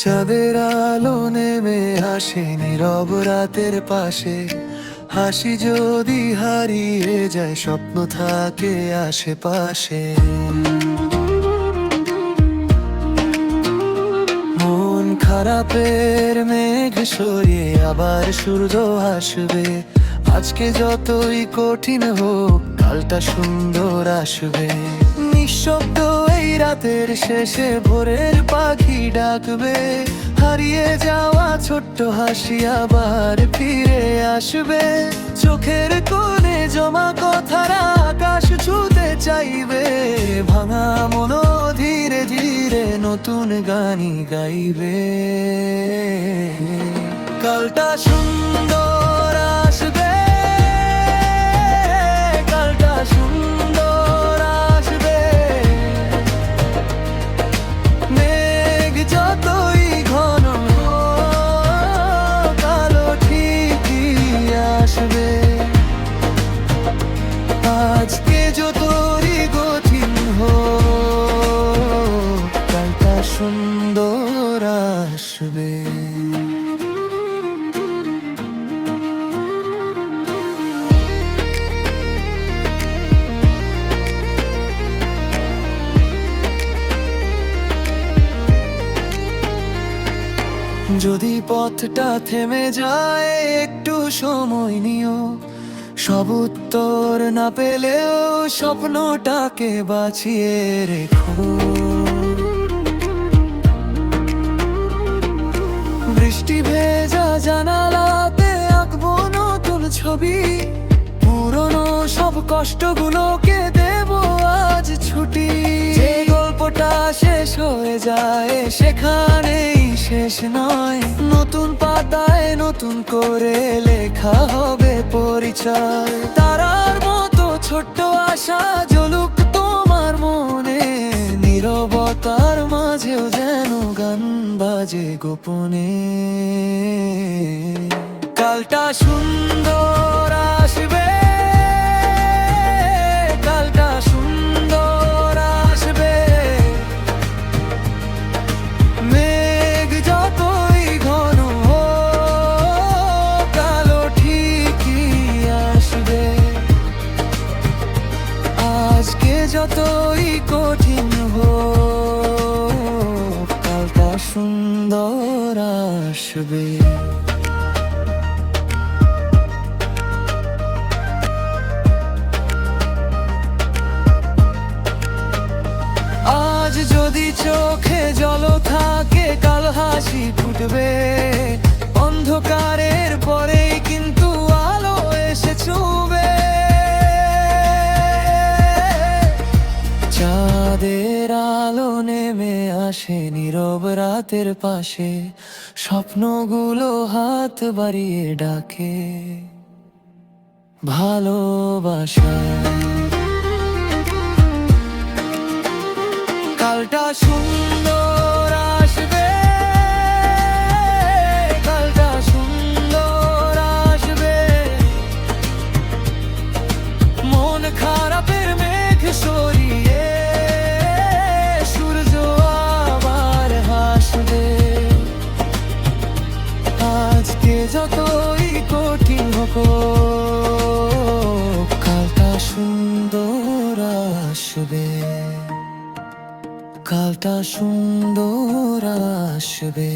চাঁদের আলো নেমে আসে নীরব রাতের পাশে, হাসি যদি হারিয়ে যায় স্বপ্ন থাকে আশেপাশে। মন খারাপের মেঘ সরিয়ে আবার সূর্য আসবে। আজকে যতই কঠিন হোক কালটা সুন্দর আসবে। নিঃশব্দ এই রাতের শেষে ভোরের পাখি ডাকবে, হারিয়ে যাওয়া ছোট্ট হাসি আবার ফিরে আসবে। চোখের কোণে জমা কথারা আকাশ ছুঁতে চাইবে, ভাঙা মনো ধীরে ধীরে নতুন গানই গাইবে। কালটা সুন্দর আসবে, কালটা সুন্দর আসবে। মেঘ যতই ঘন হোক, কালো ঠিকই আসবে। আজকে যতই কঠিন হোক কালটা সুন্দর আসবে। যদি পথটা থেমে যায় একটু সময় নিও, সব উত্তর না পেলেও স্বপ্নটাকে বাঁচিয়ে রেখো। বৃষ্টি ভেজা জানালাতে আঁকবো নতুন ছবি, পুরনো সব কষ্টগুলোকে দেব আজ ছুটি। যে গল্পটা শেষ হয়ে যায় সেখানেই শেষ নয়, নতুন পাতায় নতুন করে লেখা হবে পরিচয়। তারার মতো ছোট্ট আশা জ্বলুক তোমার মনে, নীরবতার মাঝেও যেন গান বাজে গোপনে। কালটা সুন্দর আসবে, কালটা সুন্দর আসবে। মেঘ যতই ঘন হোক, কালো ঠিকই আসবে। আজকে যতই কঠিন হোক কালটা সুন্দর আসবে। আজ যদি চোখে জল থাকে কাল হাসি ফুটবে। অন্ধকারের পরেই কিন্তু আলো এসে ছুঁবে। চাঁদের আলো নেমে আসে নীরব রাতের পাশে, স্বপ্নগুলো হাত বাড়িয়ে ডাকে ভালোবাসায়। কালটা সুন্দর আসবে, কালটা সুন্দর আসবে। মন খারাপের মেঘ সরিয়ে সূর্য আবার হাসবে। আজকে যতই কঠিন হোক কালটা সুন্দর আসবে, কালটা সুন্দর আসবে।